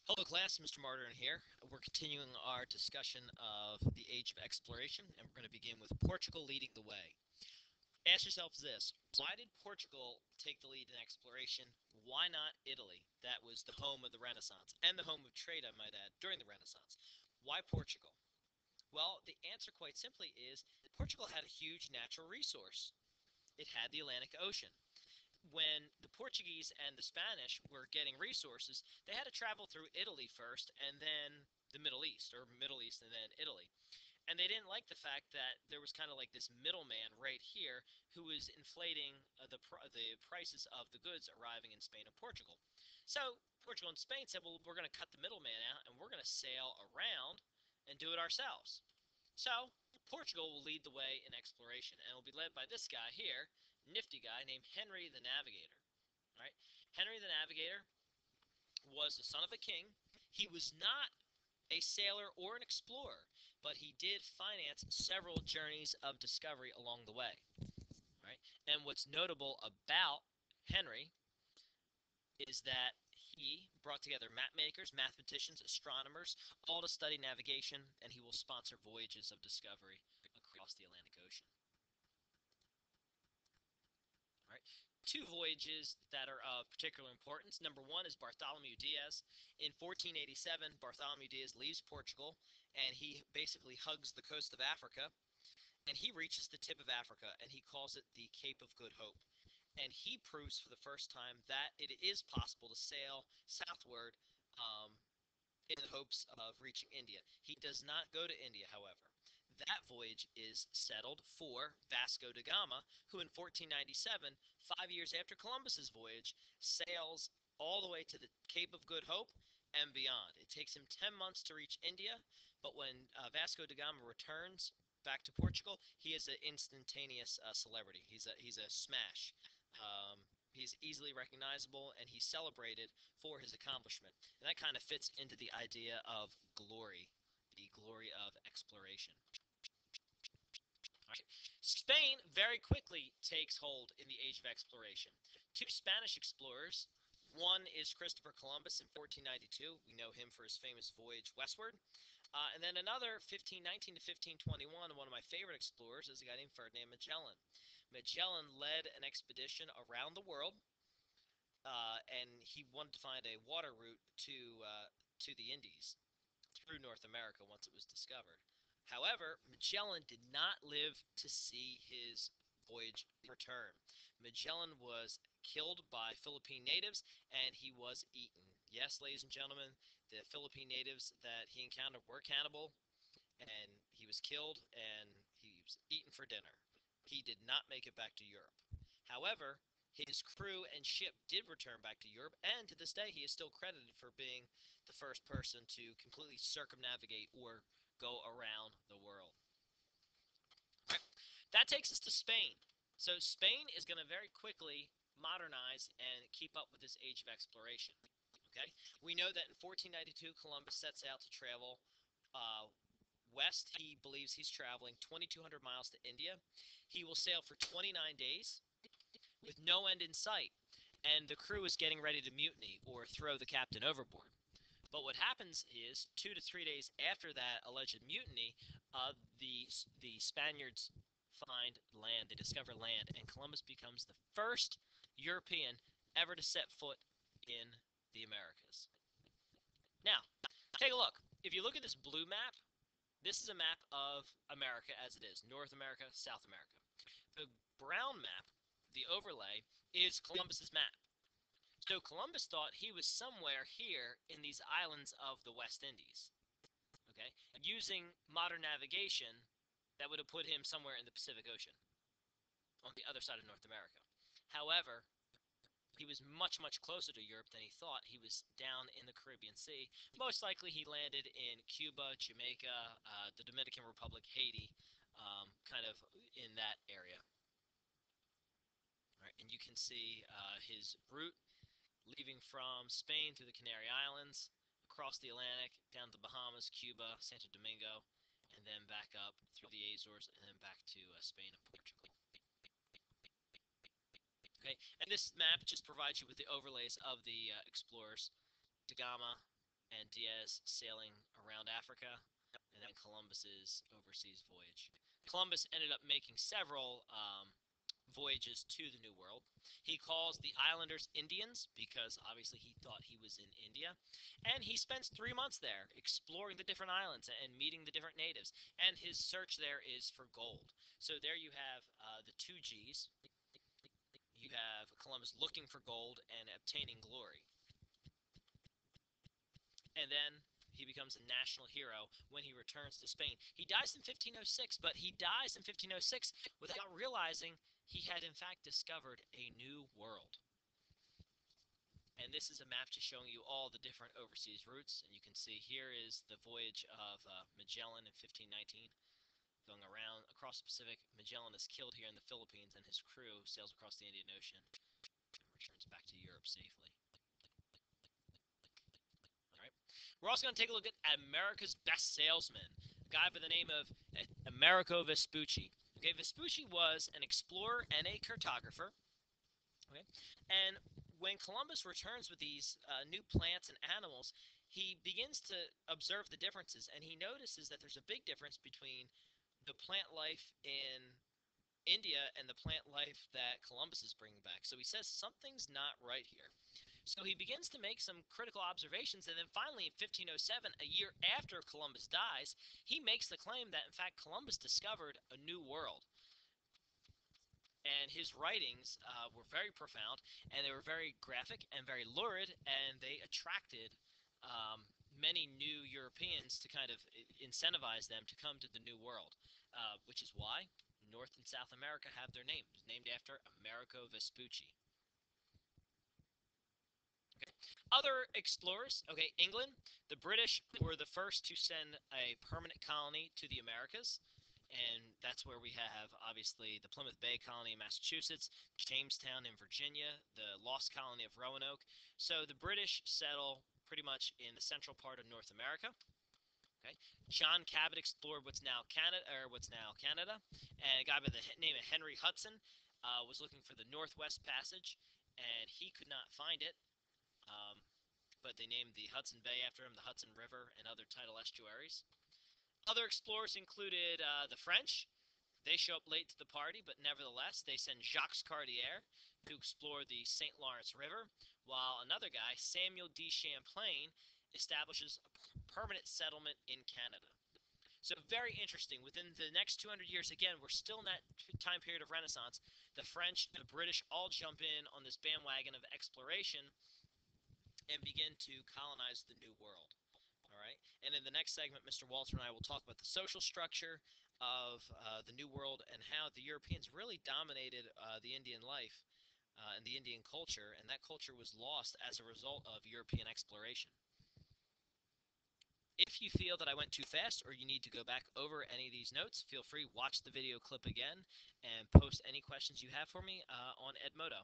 Hello class, Mr. Martyrin here. We're continuing our discussion of the Age of Exploration, and we're going to begin with Portugal leading the way. Ask yourself this: why did Portugal take the lead in exploration? Why not Italy? That was the home of the Renaissance, and the home of trade, I might add, during the Renaissance. Why Portugal? Well, the answer quite simply is that Portugal had a huge natural resource. It had the Atlantic Ocean. When the Portuguese and the Spanish were getting resources, they had to travel through Italy first and then the Middle East, or Middle East and then Italy. And they didn't like the fact that there was kind of like this middleman right here who was inflating the prices of the goods arriving in Spain and Portugal. So Portugal and Spain said, well, we're going to cut the middleman out and we're going to sail around and do it ourselves. So Portugal will lead the way in exploration, and it will be led by this guy here, nifty guy named Henry the Navigator. All right, Henry the Navigator was the son of a king. He was not a sailor or an explorer, but he did finance several journeys of discovery along the way. Right, and what's notable about Henry is that he brought together map makers, mathematicians, astronomers, all to study navigation, and he will sponsor voyages of discovery across the Atlantic Ocean. All right. Two voyages that are of particular importance. Number one is Bartholomew Diaz. In 1487, Bartholomew Diaz leaves Portugal, and he basically hugs the coast of Africa, and he reaches the tip of Africa, and he calls it the Cape of Good Hope. And he proves for the first time that it is possible to sail southward in the hopes of reaching India. He does not go to India, however. That voyage is settled for Vasco da Gama, who in 1497, 5 years after Columbus's voyage, sails all the way to the Cape of Good Hope and beyond. It takes him 10 months to reach India, but when Vasco da Gama returns back to Portugal, he is an instantaneous celebrity. He's a smash. He's easily recognizable, and he's celebrated for his accomplishment. And that kind of fits into the idea of glory, the glory of exploration. Right. Spain very quickly takes hold in the Age of Exploration. Two Spanish explorers. One is Christopher Columbus in 1492. We know him for his famous voyage westward. And then another, 1519 to 1521, one of my favorite explorers is a guy named Ferdinand Magellan. Magellan led an expedition around the world, and he wanted to find a water route to the Indies through North America once it was discovered. However, Magellan did not live to see his voyage return. Magellan was killed by Philippine natives, and he was eaten. Yes, ladies and gentlemen, the Philippine natives that he encountered were cannibal, and he was killed, and he was eaten for dinner. He did not make it back to Europe. However, his crew and ship did return back to Europe, and to this day he is still credited for being the first person to completely circumnavigate or go around the world. Right. That takes us to Spain. So Spain is going to very quickly modernize and keep up with this age of exploration. Okay, we know that in 1492 Columbus sets out to travel west. He believes he's traveling 2,200 miles to India. He will sail for 29 days with no end in sight, and the crew is getting ready to mutiny or throw the captain overboard. But what happens is 2 to 3 days after that alleged mutiny, the Spaniards find land. They discover land, and Columbus becomes the first European ever to set foot in the Americas. Now, take a look. If you look at this blue map, this is a map of America as it is, North America, South America. The brown map, the overlay, is Columbus's map. So Columbus thought he was somewhere here in these islands of the West Indies. Okay, using modern navigation, that would have put him somewhere in the Pacific Ocean, on the other side of North America. However, he was much, much closer to Europe than he thought. He was down in the Caribbean Sea. Most likely he landed in Cuba, Jamaica, the Dominican Republic, Haiti, kind of in that area. All right, and you can see his route leaving from Spain through the Canary Islands, across the Atlantic, down to the Bahamas, Cuba, Santo Domingo, and then back up through the Azores, and then back to Spain and Portugal. Okay, and this map just provides you with the overlays of the explorers: Da Gama, and Diaz sailing around Africa, and then Columbus's overseas voyage. Columbus ended up making several voyages to the New World. He calls the islanders Indians because obviously he thought he was in India. And he spends 3 months there exploring the different islands and meeting the different natives. And his search there is for gold. So there you have the two G's. You have Columbus looking for gold and obtaining glory. And then he becomes a national hero when he returns to Spain. He dies in 1506, but he dies in 1506 without realizing he had in fact discovered a new world. And this is a map just showing you all the different overseas routes. And you can see here is the voyage of Magellan in 1519, going around across the Pacific. Magellan is killed here in the Philippines, and his crew sails across the Indian Ocean and returns back to Europe safely. All right. We're also going to take a look at America's best salesman, a guy by the name of Amerigo Vespucci. Okay, Vespucci was an explorer and a cartographer. Okay, and when Columbus returns with these new plants and animals, he begins to observe the differences, and he notices that there's a big difference between the plant life in India and the plant life that Columbus is bringing back. So he says something's not right here. So he begins to make some critical observations, and then finally in 1507, a year after Columbus dies, he makes the claim that in fact Columbus discovered a new world. And his writings were very profound, and they were very graphic and very lurid, and they attracted many new Europeans to kind of incentivize them to come to the New World, which is why North and South America have their names, named after Amerigo Vespucci. Okay. Other explorers, okay, England, the British were the first to send a permanent colony to the Americas. And that's where we have, obviously, the Plymouth Bay colony in Massachusetts, Jamestown in Virginia, the lost colony of Roanoke. So the British settle pretty much in the central part of North America. Okay, John Cabot explored what's now Canada, and a guy by the name of Henry Hudson was looking for the Northwest Passage, and he could not find it. But they named the Hudson Bay after him, the Hudson River, and other tidal estuaries. Other explorers included the French. They show up late to the party, but nevertheless, they send Jacques Cartier to explore the St. Lawrence River, while another guy, Samuel de Champlain, establishes a permanent settlement in Canada. So very interesting. Within the next 200 years, again, we're still in that time period of Renaissance. The French, the British all jump in on this bandwagon of exploration and begin to colonize the New World. All right. And in the next segment, Mr. Walter and I will talk about the social structure of the New World and how the Europeans really dominated the Indian life and the Indian culture, and that culture was lost as a result of European exploration. If you feel that I went too fast or you need to go back over any of these notes, feel free, watch the video clip again, and post any questions you have for me on Edmodo.